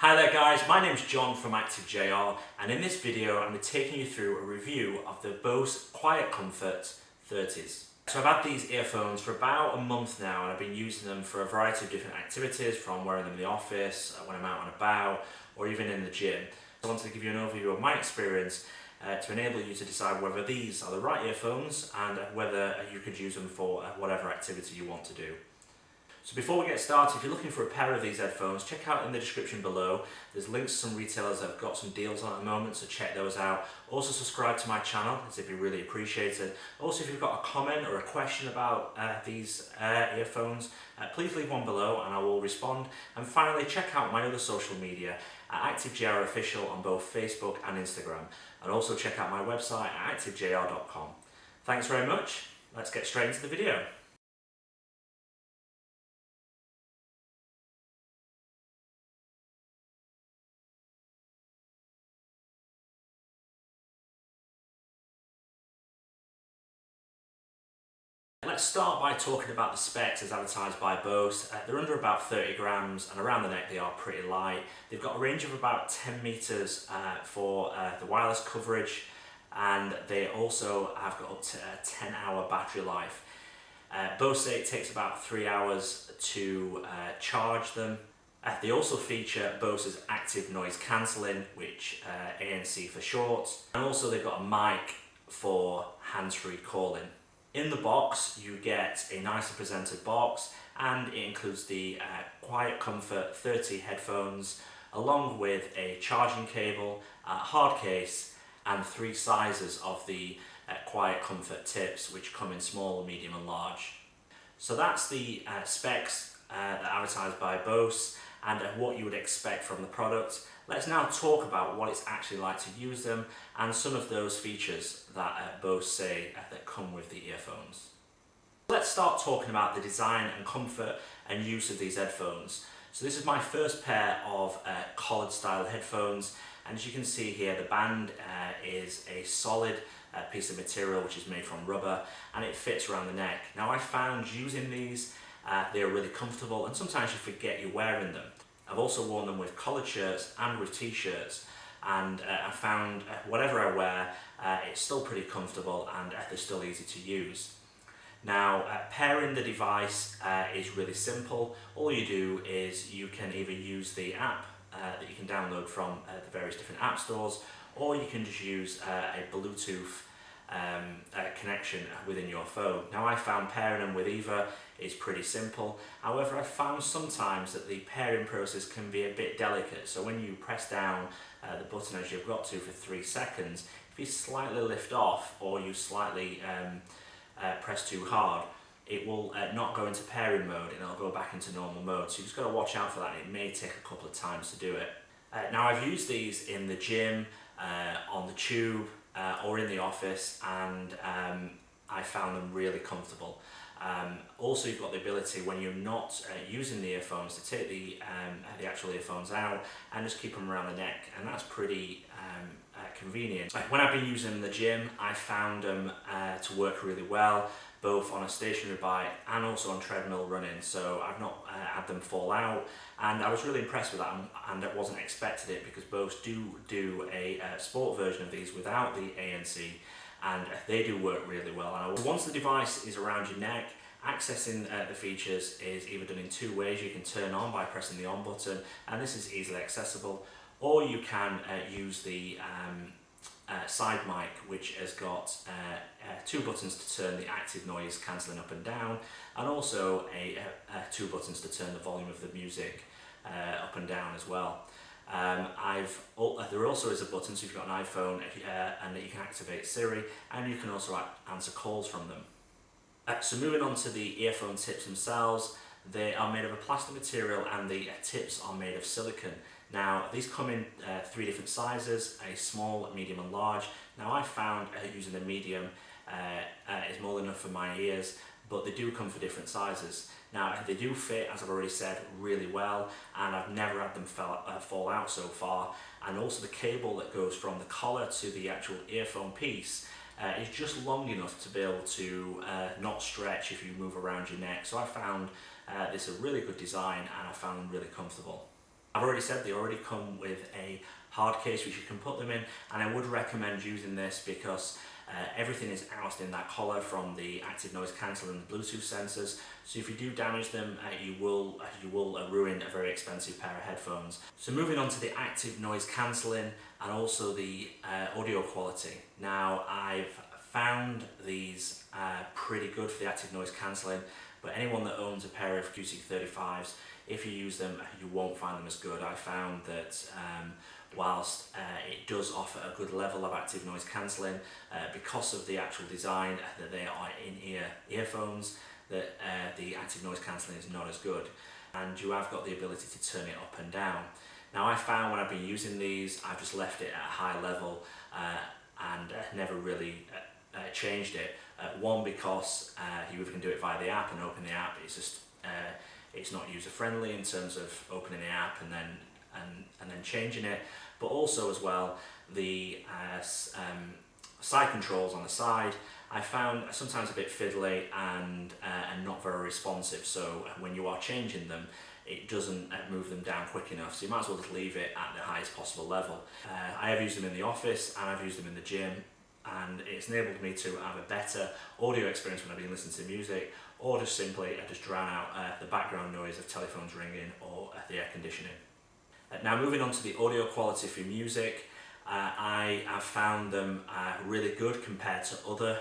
Hi there guys, my name's John from ActiveJR, and in this video I'm taking you through a review of the Bose QuietControl 30s. So I've had these earphones for about a month now and I've been using them for a variety of different activities, from wearing them in the office, when I'm out and about, or even in the gym. I wanted to give you an overview of my experience to enable you to decide whether these are the right earphones and whether you could use them for whatever activity you want to do. So before we get started, if you're looking for a pair of these headphones, check out in the description below. There's links to some retailers that have got some deals on at the moment, so check those out. Also subscribe to my channel, as it'd be really appreciated. Also, if you've got a comment or a question about these earphones, please leave one below and I will respond. And finally, check out my other social media at ActiveJR Official on both Facebook and Instagram. And also check out my website at activejr.com. Thanks very much. Let's get straight into the video. Let's start by talking about the specs as advertised by Bose. They're under about 30 grams and around the neck they are pretty light. They've got a range of about 10 meters for the wireless coverage, and they also have got up to a 10-hour battery life. Bose say it takes about 3 hours to charge them. They also feature Bose's active noise cancelling, which ANC for short, and also they've got a mic for hands-free calling. In the box you get a nicely presented box, and it includes the QuietControl 30 headphones along with a charging cable, hard case, and 3 sizes of the QuietControl tips, which come in small, medium and large. So that's the specs that are advertised by Bose and what you would expect from the product. Let's now talk about what it's actually like to use them and some of those features that Bose say that come with the earphones. Let's start talking about the design and comfort and use of these headphones. So this is my first pair of collared style headphones, and as you can see here, the band is a solid piece of material which is made from rubber, and it fits around the neck. Now I found using these, they're really comfortable, and sometimes you forget you're wearing them. I've also worn them with collared shirts and with t-shirts, and I found whatever I wear, it's still pretty comfortable and they're still easy to use. Now pairing the device is really simple. All you do is you can either use the app that you can download from the various different app stores, or you can just use a Bluetooth connection within your phone. Now I found pairing them with either is pretty simple. However, I found sometimes that the pairing process can be a bit delicate. So when you press down the button as you've got to for 3 seconds, if you slightly lift off or you slightly press too hard, it will not go into pairing mode and it'll go back into normal mode. So you've just got to watch out for that. It may take a couple of times to do it. Now I've used these in the gym, on the tube, or in the office, and I found them really comfortable. Also, you've got the ability, when you're not using the earphones, to take the actual earphones out and just keep them around the neck, and that's pretty convenient. When I've been using them in the gym, I found them to work really well, both on a stationary bike and also on treadmill running, so I've not had them fall out, and I was really impressed with that, and I wasn't expecting it, because Bose do a sport version of these without the ANC, and they do work really well. And once the device is around your neck, accessing the features is either done in 2 ways. You can turn on by pressing the on button, and this is easily accessible, or you can use the side mic, which has got 2 buttons to turn the active noise cancelling up and down, and also 2 buttons to turn the volume of the music up and down as well. There also is a button, so if you've got an iPhone, and that you can activate Siri, and you can also answer calls from them. So moving on to the earphone tips themselves, they are made of a plastic material and the tips are made of silicone. Now these come in 3 different sizes, a small, medium and large. Now I found using the medium is more than enough for my ears, but they do come for different sizes. Now they do fit, as I've already said, really well, and I've never had them fall out so far. And also the cable that goes from the collar to the actual earphone piece is just long enough to be able to not stretch if you move around your neck. So I found this a really good design, and I found them really comfortable. I've already said they already come with a hard case which you can put them in, and I would recommend using this because everything is housed in that collar from the active noise cancelling Bluetooth sensors. So if you do damage them, you will ruin a very expensive pair of headphones. So moving on to the active noise cancelling and also the audio quality. Now I've found these pretty good for the active noise cancelling, but anyone that owns a pair of QC35s, if you use them, you won't find them as good. I found that whilst it does offer a good level of active noise cancelling, because of the actual design that they are in-ear earphones, that the active noise cancelling is not as good, and you have got the ability to turn it up and down. Now I found when I've been using these, I've just left it at a high level and never really changed it. One, because you even can do it via the app and open the app. It's just it's not user friendly in terms of opening the app and then changing it. But also as well, the side controls on the side I found sometimes a bit fiddly and not very responsive. So when you are changing them, it doesn't move them down quick enough. So you might as well just leave it at the highest possible level. I have used them in the office and I've used them in the gym, and it's enabled me to have a better audio experience when I've been listening to music, or just simply just drown out the background noise of telephones ringing or the air conditioning. Now moving on to the audio quality for music, I have found them really good compared to other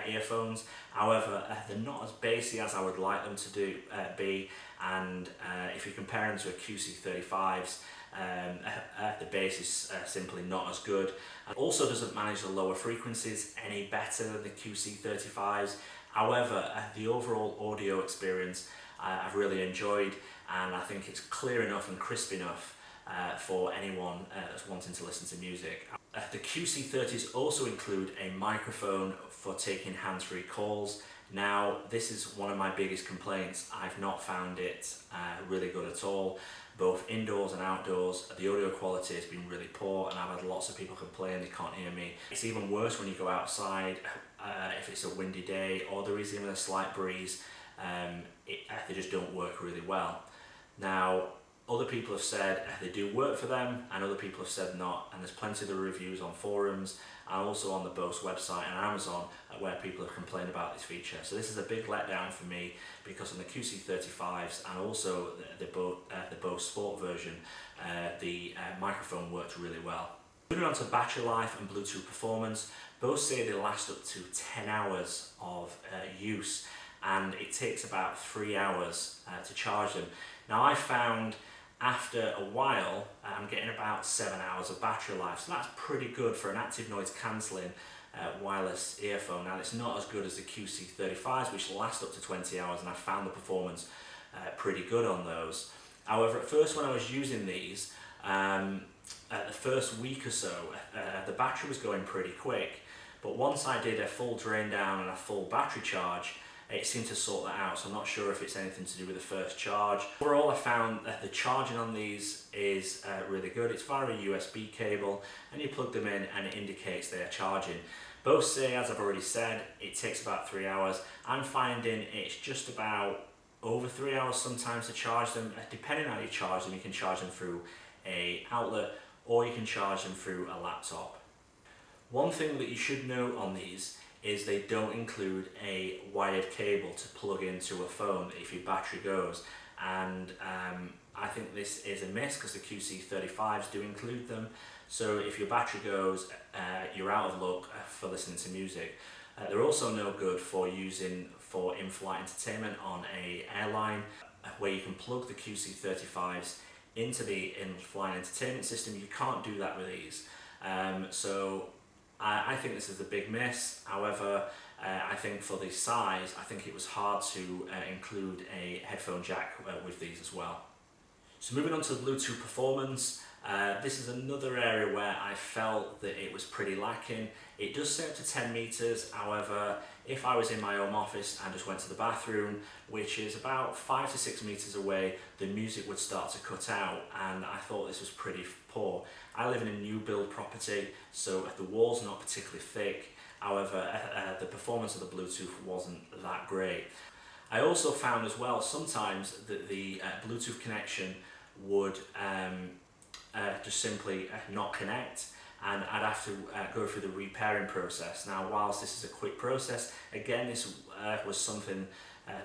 earphones. However, they're not as bassy as I would like them to be, and if you compare them to a QC35s, the bass is simply not as good. It also doesn't manage the lower frequencies any better than the QC35s. However, the overall audio experience I've really enjoyed, and I think it's clear enough and crisp enough for anyone that's wanting to listen to music. The QC30s also include a microphone for taking hands-free calls. Now, this is one of my biggest complaints. I've not found it really good at all. Both indoors and outdoors, the audio quality has been really poor, and I've had lots of people complain they can't hear me. It's even worse when you go outside, if it's a windy day or there is even a slight breeze. They just don't work really well. Now, other people have said they do work for them, and other people have said not, and there's plenty of the reviews on forums and also on the Bose website and Amazon where people have complained about this feature. So this is a big letdown for me, because on the QC35s and also the Bose Sport version, the microphone worked really well. Moving on to battery life and Bluetooth performance, Bose say they last up to 10 hours of use, and it takes about 3 hours to charge them. Now I found after a while I'm getting about 7 hours of battery life, so that's pretty good for an active noise cancelling wireless earphone. Now it's not as good as the QC35s, which last up to 20 hours, and I found the performance pretty good on those. However, at first when I was using these, the first week or so, the battery was going pretty quick, but once I did a full drain down and a full battery charge, it seemed to sort that out. So I'm not sure if it's anything to do with the first charge. Overall, I found that the charging on these is really good. It's via a USB cable, and you plug them in and it indicates they are charging. Bose say, as I've already said, it takes about 3 hours. I'm finding it's just about over 3 hours sometimes to charge them. Depending on how you charge them, you can charge them through an outlet or you can charge them through a laptop. One thing that you should note on these is they don't include a wired cable to plug into a phone if your battery goes, and I think this is a miss because the QC35s do include them. So if your battery goes, you're out of luck for listening to music. They're also no good for using for in-flight entertainment on an airline, where you can plug the QC35s into the in-flight entertainment system. You can't do that with these. So I think this is a big miss. However, I think for the size, I think it was hard to include a headphone jack with these as well. So moving on to the Bluetooth performance, this is another area where I felt that it was pretty lacking. It does say up to 10 meters. However, if I was in my home office and just went to the bathroom, which is about 5 to 6 meters away, the music would start to cut out, and I thought this was pretty poor. I live in a new build property, so the wall's not particularly thick. However, the performance of the Bluetooth wasn't that great. I also found as well sometimes that the Bluetooth connection would just simply not connect, and I'd have to go through the repairing process. Now, whilst this is a quick process, again, this was something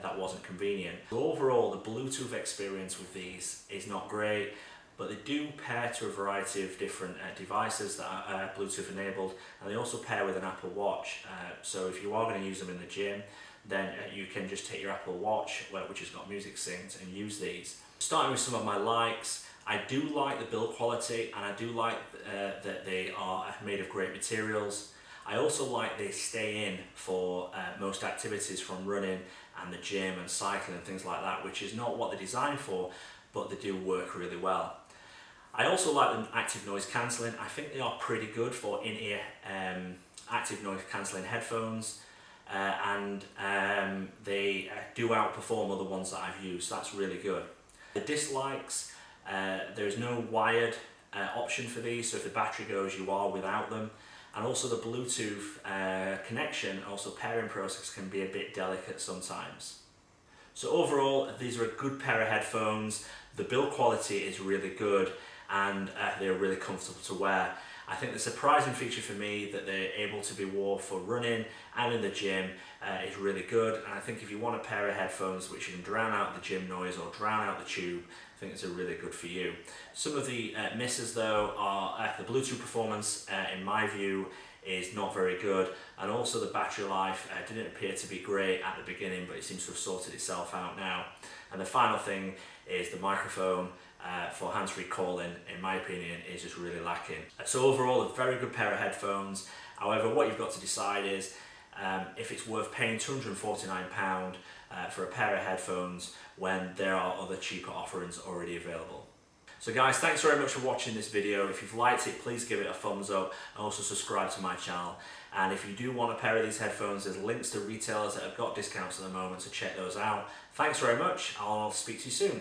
that wasn't convenient. So overall, the Bluetooth experience with these is not great, but they do pair to a variety of different devices that are Bluetooth enabled, and they also pair with an Apple Watch. So if you are going to use them in the gym, then you can just take your Apple Watch, which has got music synced, and use these. Starting with some of my likes, I do like the build quality, and I do like that they are made of great materials. I also like they stay in for most activities, from running and the gym and cycling and things like that, which is not what they're designed for, but they do work really well. I also like the active noise cancelling. I think they are pretty good for in-ear active noise cancelling headphones, and they do outperform other ones that I've used. So that's really good. The dislikes, there's no wired option for these, so if the battery goes, you are without them. And also the Bluetooth connection, also pairing process, can be a bit delicate sometimes. So overall, these are a good pair of headphones. The build quality is really good, and they're really comfortable to wear. I think the surprising feature for me that they're able to be worn for running and in the gym is really good. And I think if you want a pair of headphones which can drown out the gym noise or drown out the tube, I think it's a really good for you. Some of the misses though are the Bluetooth performance, in my view, is not very good, and also the battery life didn't appear to be great at the beginning, but it seems to have sorted itself out now. And the final thing is the microphone for hands-free calling, in my opinion, is just really lacking. So overall, a very good pair of headphones. However, what you've got to decide is if it's worth paying £249 for a pair of headphones when there are other cheaper offerings already available. So guys, thanks very much for watching this video. If you've liked it, please give it a thumbs up, and also subscribe to my channel. And if you do want a pair of these headphones, there's links to retailers that have got discounts at the moment, so check those out. Thanks very much. I'll speak to you soon.